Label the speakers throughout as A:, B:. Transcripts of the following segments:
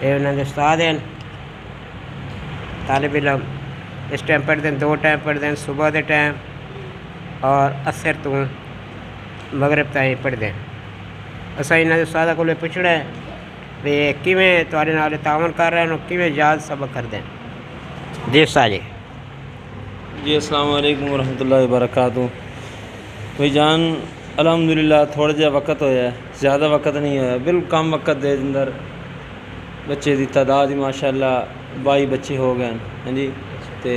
A: ये उन्होंने उस्ताद हैं तालिब इल्म। इस टाइम पढ़ते हैं, 2 टाइम पढ़ते हैं, सुबह के टाइम और असर तो मगरब ताईं पढ़ते हैं। असा इन्होंने उस्ताद को पूछना है भी किवें तुहाडे नाल तावन कर रहे हैं, किवें याद सबक करते हैं। जी साजी
B: जी अस्सलाम वालेकुम वरहमतुल्लाहि वबरकातुहू। भाई जान अल्हम्दुलिल्लाह थोड़ा जिहा वक्त होया है, ज़्यादा वक्त नहीं होया, बिल्कुल कम वक्त दे अंदर बच्चे की तादाद ही माशाअल्लाह 22 बच्चे हो गए हैं। हाँ जी, तो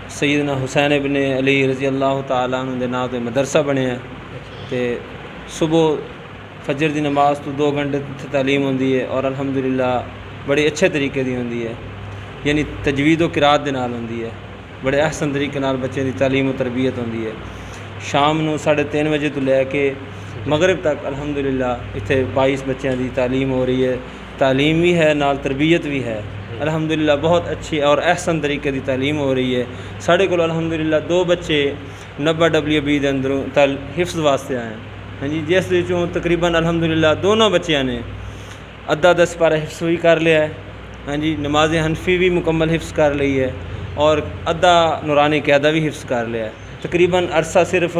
B: सैयदना हुसैन इब्न अली रज़ी अल्लाह तआला अन्हु दे नाम ते मदरसा बनिया। तो सुबह फजर की नमाज तो 2 घंटे तालीम होंदी है और अल्हम्दुलिल्लाह बड़े अच्छे तरीके की होंदी है, यानी तजवीद व किरात दे नाल होंदी है। बड़े अहसन तरीके नाल बच्चे की तालीम व तरबियत होंदी है। शाम नूं 3:30 बजे तो लैके मगरिब तक अल्हम्दुलिल्लाह इत्थे 22 बच्चों की तालीम हो रही है। तालीम भी है नाल तरबियत भी है। अल्हम्दुलिल्लाह बहुत अच्छी और अहसन तरीके की तालीम हो रही है। साढ़े को अल्हम्दुलिल्लाह 2 बच्चे 90 WB के अंदरों हिफ्ज़ वास्ते आए हैं। हाँ जी, जिस विचों तकरीबन अल्हम्दुलिल्लाह दोनों बच्चों ने अद्धा 10 पारा हिफ्ज़ भी कर लिया है। हाँ जी, नमाज हनफी भी मुकम्मल हिफ्ज़ कर ली है और अद्धा नूरानी क़यादा भी हिफ्ज़ कर लिया है। तकरीबन अरसा सिर्फ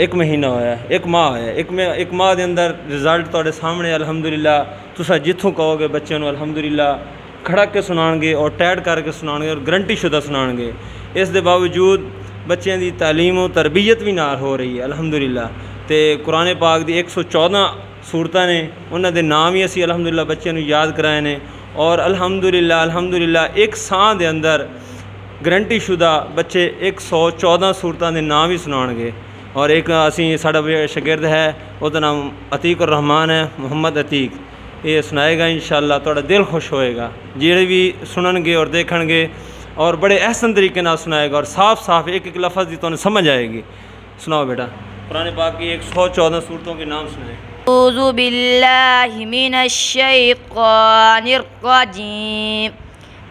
B: 1 महीना होया, 1 माह होया। एक माह के अंदर रिजल्ट तुहाडे सामने अल्हम्दुलिल्लाह। तुसां जिथों कहोगे बच्चों को अल्हम्दुलिल्लाह खड़ा के सुनाएंगे और टैड करके सुनाएंगे और गारंटी शुदा सुनाएंगे। इस दे बावजूद बच्चों की तालीम और तरबियत भी नाल हो रही है अल्हम्दुलिल्लाह। तो कुरान पाक की 114 सूरतां ने, उन्होंने नाम ही असी अल्हम्दुलिल्लाह बच्चों को याद कराए ने और अल्हम्दुलिल्लाह एक साह के अंदर गारंटी शुदा बच्चे 114 सूरतां के नाम ही सुनाएंगे। और एक असी साडा शागिर्द है, उसका नाम अतीक उर रहमान है, मोहम्मद अतीक, ये सुनाएगा इंशाअल्लाह। थोड़ा दिल खुश होएगा जेड़े भी सुननगे और देखणगे और बड़े अहसन तरीके नाल सुनाएगा और साफ साफ एक एक लफ्ज़ की तुहानूं समझ आएगी। सुनाओ बेटा, कुरान पाक की 114 सूरतों के नाम सुनाए।
C: औज़ु बिल्लाहि मिनश शैतानिर रजीम।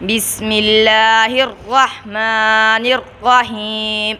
C: बिस्मिल्लाहिर रहमानिर रहीम।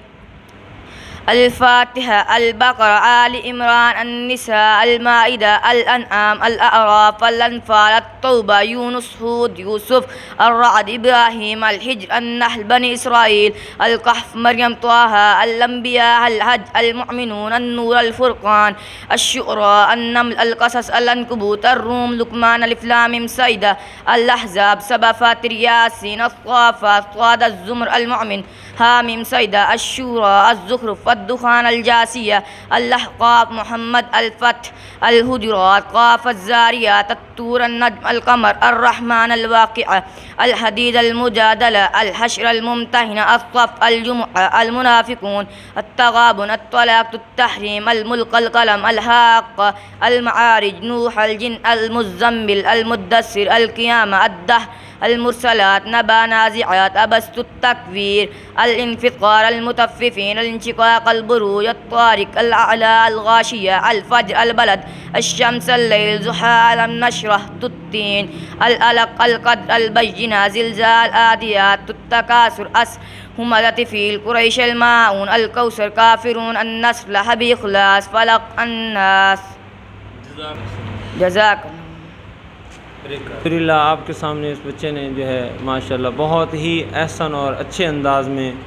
C: अल-फातिहा, अल-बक़रा, आल इमरान, अन-निसा, अल-माइदा, अल-अनआम, अल-अअराफ, अल-अनफाल, अत-तौबा, यूनुस, हूद, यूसुफ, अर्रअद, इब्राहीम, अल-हिज्र, अन-नहल, बनी इसराईल, अल-कहफ़, मरियम, त्वाहा, अल-अंबिया, अल-हज, अल-मुअमिनून, अन-नूर, अल-फुरक़ान, अश-शुअरा, अन-नम्ल, अल-क़सस, अल-अनकबूत, अर-रूम, लुक़मान, अलिफ़ लाम मीम, सईदा, अल-अहज़ाब, सबा, फातिर, यासीन, अत-ताफ़ात, क़ाद, अज़-ज़ुमर, अल-मुअमिन, हामीम, सईदा, अश-शूरा, अज़-ज़ुख़रुफ़, अद-दुख़ान, अल-जासिया, अल-अहक़ाफ़, मुहम्मद, अल-फ़त्ह, अल-हुजुरात, क़ाफ़, अज़-ज़ारियात, अत-तूर, अन-नज्म, अल-क़मर, अर-रहमान, अल-वाक़िअह, अल-हदीद, अल-मुजादला, अल-हश्र, अल-मुम्तहिना, अस-सफ़, अल-जुमुअह, अल-मुनाफ़िक़ून, अत-तग़ाबुन, अत-तलाक़, अत-तहरीम, अल-मुल्क, अल-क़लम, अल-हाक़्क़ा, अल-मआरिज, नूह, अल-जिन्न, अल-मुज़्ज़म्मिल, अल-मुद्दस्सिर, अल-क़ियामह, अद-दहर, अल-मुरसलात, नबा, नाज़िआत, अबस्त, अत-तकवीर, अल-इंफ़ितार, अल-मुतफ़्फ़िफ़ीन, अल-इंशिक़ाक़, अल-बुरूज, अत-तारिक़, अल-अअला, अल-गाशिया, अल-फ़ज्र, अल-बलद, अश-शम्स, अल-लैल, ज़ुहा, अल-नशरह, तुत्तीन, अल-अलक़, अल-क़द्र, अल-बय्यिना, ज़िलज़ाल, आदियात, अत-तकासुर, हुमज़त फ़ील, कुरैश, अल-माऊन, अल-कौसर, काफ़िरून, अन-नस्र, लहब, इख़लास, फ़लक़, अन्नास। जज़ाक
B: अल्हम्दुलिल्लाह। आपके सामने इस बच्चे ने जो है माशाल्लाह बहुत ही एहसन और अच्छे अंदाज़ में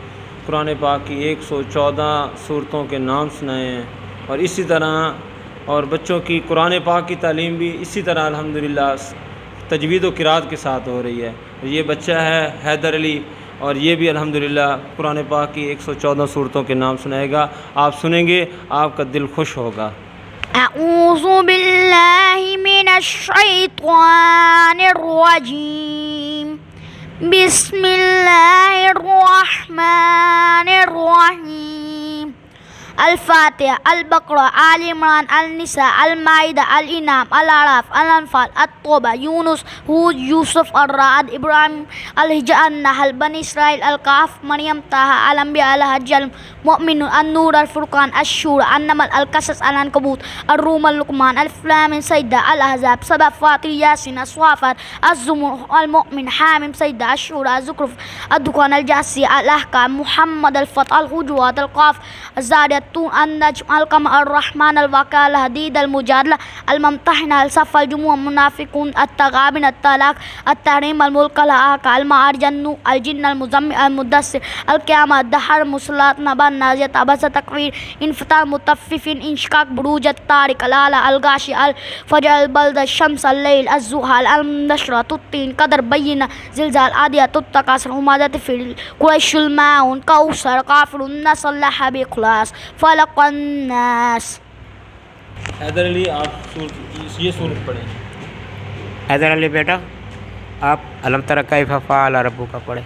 B: कुरान पाक की 114 सूरतों के नाम सुनाए हैं। और इसी तरह और बच्चों की कुरान पाक की तालीम भी इसी तरह अल्हम्दुलिल्लाह तजवीद व किरात के साथ हो रही है। ये बच्चा है हैदर अली और ये भी अल्हम्दुलिल्लाह कुरान पाक की 114 सूरतों के नाम सुनाएगा। आप सुनेंगे आपका दिल खुश होगा।
C: अऊज़ु बिल्लाहि मिनश शैतानिर रजीम। बिस्मिल्लाहिर रहमानिर रहीम। अल-फातिहा, अल-बक़रा, आल इमरान, अल-निसा, अल-माइदा, अल-इनाम, अल-अराफ, अल-अनफाल, अत-तौबा, यूनुस, हूद, यूसुफ, अर्रअद, इब्राहीम, अल-हिज्र, अन-नहल, बनी इसराईल, अल-कहफ़, मरियम, ताहा, अल-अंबिया, अल-हज, अल-मुअमिनून, अन-नूर, अल-फुरक़ान, अश-शूरा, अन-नमल, अल-क़सस, अल-अनकबूत, अर-रूम, अल-लुक़मान, अलिफ़ लाम मीम, सईदा, अल-अहज़ाब, सबा, फातिर, यासीन, अस-साफ़ात, अज़-ज़ुमर, अल-मुअमिन, हामीम, सईदा, अश-शूरा, अज़-ज़ुख़रुफ़, अद-दुख़ान, अल-जासिया, अल-अहक़ाफ़, मुहम्मद, अल-फ़त्ह, अल-हुजुरात, अल-क़ाफ़, अज़-ज़ारियात,
D: التون النجم القمر الرحمن الوقال الحديد المجادلة الممتحنة الصف الجموع المنافقون التغابن الطلاق التحريم الملك الآكا المعارج الجن المزمل المدثر القيامة الدهر المصلات نبأ النازية عبس تكوير انفطار مطففين انشقاق بروج الطارق الآلة الغاشي الفجر البلد الشمس الليل الزحل النشرة الطين قدر بينة زلزال عادية التكاثر همزة في قريش الماعون كوثر كافر الناس الله بإخلاص فلق الناس.
B: हैदर अली आप ये सूरत पढ़ें।
A: हैदर अली बेटा आप अलम तरा कैफ फ़अल रब्बुका पढ़े।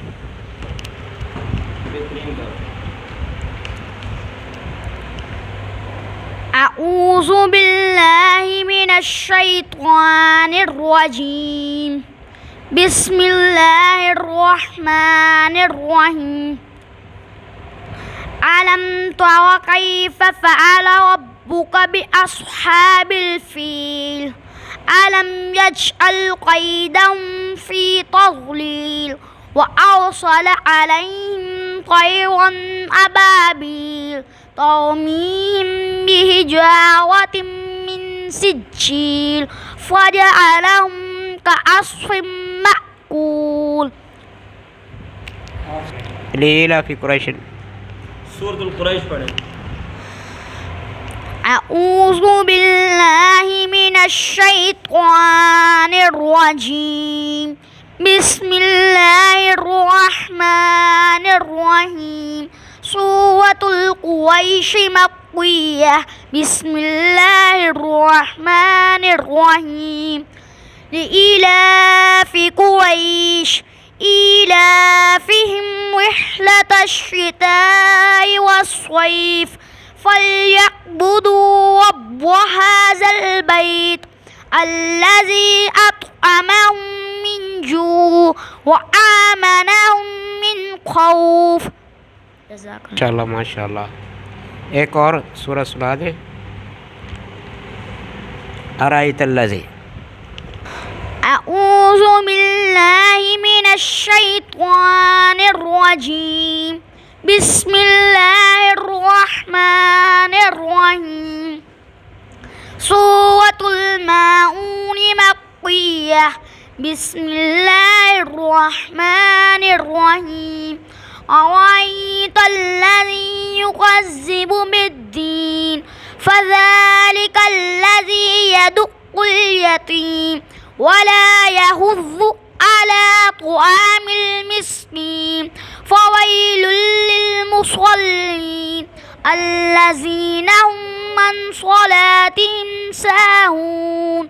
D: أعوذ بالله من الشيطان الرجيم بسم الله الرحمن الرحيم ألم تر كيف فعل ربك بأصحاب الفيل ألم يجعل كيدهم في تضليل وأرسل عليهم طيرا أبابيل ترميهم بحجارة من سجيل فجعلهم كعصف مأكول.
A: लीला फी कुरैश
B: सूरतुल कुरैश पढ़ें।
D: أعوذ بالله من الشيطان الرجيم بسم الله الرحمن الرحيم سورة القريش مكية بسم الله الرحمن الرحيم لإلاف قريش إيلافهم رحلة الشتاء والصيف فليعبدوا رب هذا البيت الذي أطعمهم من جوع وآمنهم من خوف.
A: माशाल्लाह माशाल्लाह। एक और सूरह सुना दे। अराइतल्लज़ी
D: أعوذ بالله من الشيطان الرجيم بسم الله الرحمن الرحيم سورة الماعون مكية بسم الله الرحمن الرحيم أرأيت الذي يكذب بالدين فذلك الذي يدع اليتيم ولا يحض على طعام المسكين فويل للمصلين الذين هم عن صلاتهم ساهون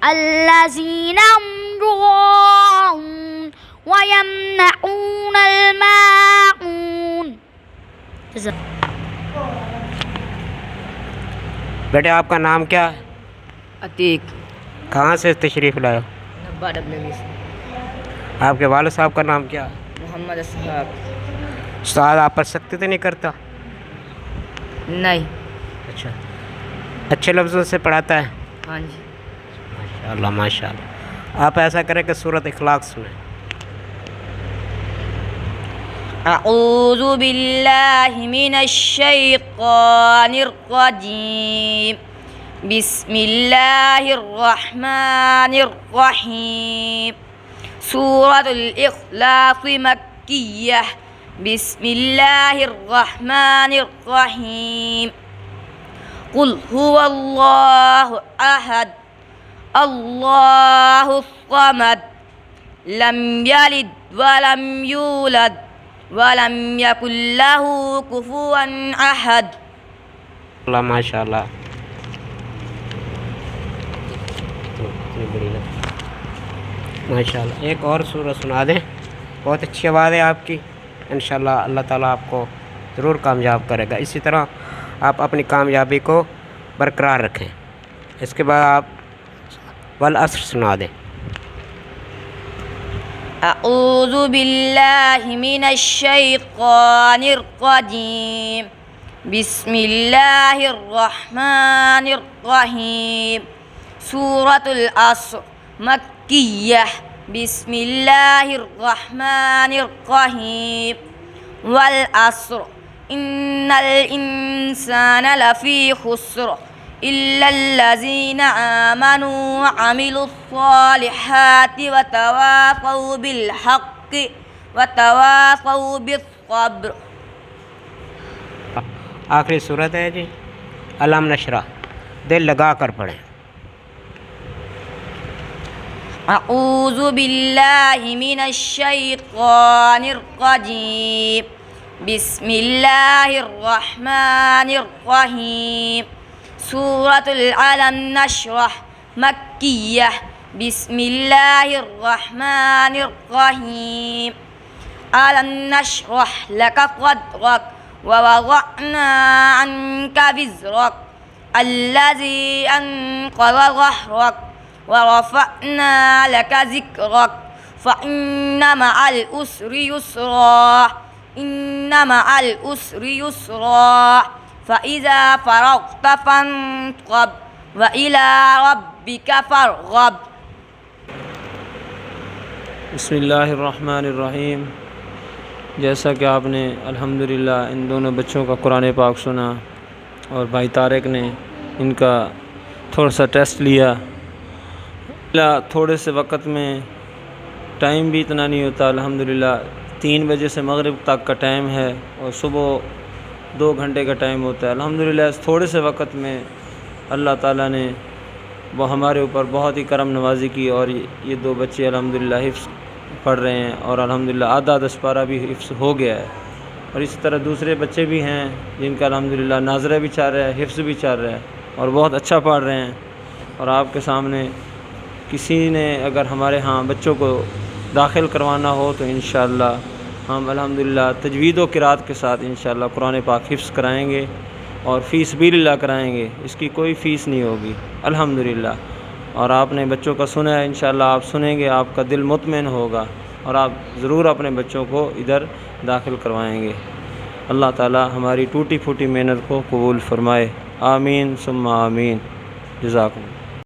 D: الذين هم يراءون ويمنعون الماعون.
A: बेटे आपका नाम क्या है?
C: अतीक
A: कहाँ से तशरीफ़ लाए हो? आपके वालिद साहब का नाम क्या है?
C: मोहम्मद असहाब।
A: उस्ताद आप पढ़ सकते थे नहीं करता?
C: नहीं।
A: अच्छा अच्छे लफ्ज़ों से पढ़ाता है?
C: हाँ जी।
A: माशाल्लाह माशाल्लाह। आप ऐसा करें कि सूरत इखलाक सुने।
C: أعوذ بالله من الشيطان الرجيم بسم الله الرحمن الرحيم سورة الإخلاص مكية بسم الله الرحمن الرحيم قل هو الله أحد الله الصمد لم يلد ولم يولد वलम यकुल्लहु कुफुवन अहद।
A: माशाल्लाह माशाल्लाह। एक और सूरह सुना दें। बहुत अच्छी आवाज़ है आपकी। इंशाल्लाह अल्लाह ताला आपको ज़रूर कामयाब करेगा। इसी तरह आप अपनी कामयाबी को बरकरार रखें। इसके बाद आप वल अस्र सुना दें।
C: أعوذ بالله من الشيطان الرجيم بسم الله الرحمن الرحيم سورة العصر مكية بسم الله الرحمن الرحيم والعصر इन्नल इंसान लफ़ी खुस्र इल्लल्लज़ीना आमनू व अमिलुस्सालिहाति व तवासौ बिल हक़्क़ि व तवासौ बिस्सब्र।
A: आखिरी सूरत है जी अलम नशरा, दिल लगा कर पढ़ें।
C: अऊज़ु बिल्लाहि मिनश शैतानिर रजीम। बिस्मिल्लाहिर रहमानिर रहीम। सूरतुल अलम नशरह मक्किय्यह। बिस्मिल्लाहिर रहमानिर रहीम। अलम नशरह लक सद्रक व वज़अना अन्का विज़रक अल्लज़ी अन्क़ज़ ज़हरक व रफ़अना लक ज़िक्रक फ़इन्न मअल उसरि युस्रा इन्न मअल उसरि युस्रा फ़इज़ा फ़रग़्त फ़ंसब व इला रब्बिक फ़रग़ब।
B: बिस्मिल्लाहिर्रहमानिर्रहीम। जैसा कि आपने अल्हम्दुलिल्लाह इन दोनों बच्चों का कुरान पाक सुना और भाई तारिक ने इनका थोड़ा सा टेस्ट लिया। थोड़े से वक़्त में टाइम भी इतना नहीं होता। अल्हम्दुलिल्लाह 3 बजे से मगरिब तक का टाइम है और सुबह 2 घंटे का टाइम होता है। अल्हम्दुलिल्लाह थोड़े से वक़्त में अल्लाह ताला ने वो हमारे ऊपर बहुत ही करम नवाजी की और ये 2 बच्चे अल्हम्दुलिल्लाह हिफ्ज़ पढ़ रहे हैं और अल्हम्दुलिल्लाह आधा 10 पारा भी हिफ्ज़ हो गया है। और इसी तरह दूसरे बच्चे भी हैं जिनका अल्हम्दुलिल्लाह नाज़रा भी चल रहा है, हिफ्ज़ भी चल रहा है और बहुत अच्छा पढ़ रहे हैं। और आपके सामने किसी ने अगर हमारे यहाँ बच्चों को दाखिल करवाना हो तो इंशाअल्लाह हम अल्हम्दुलिल्लाह तजवीद व क़िराअत के साथ इंशाअल्लाह कुरान पाक हिफ्ज़ कराएँगे और फ़ी सबीलिल्लाह कराएँगे। इसकी कोई फ़ीस नहीं होगी अल्हम्दुलिल्लाह। और आपने बच्चों का सुना है, इंशाअल्लाह आप सुनेंगे, आपका दिल मुतमईन होगा और आप ज़रूर अपने बच्चों को इधर दाखिल करवाएँगे। अल्लाह ताला हमारी टूटी फूटी मेहनत को कबूल फ़रमाए। आमीन सुम्मा आमीन। जज़ाकुम।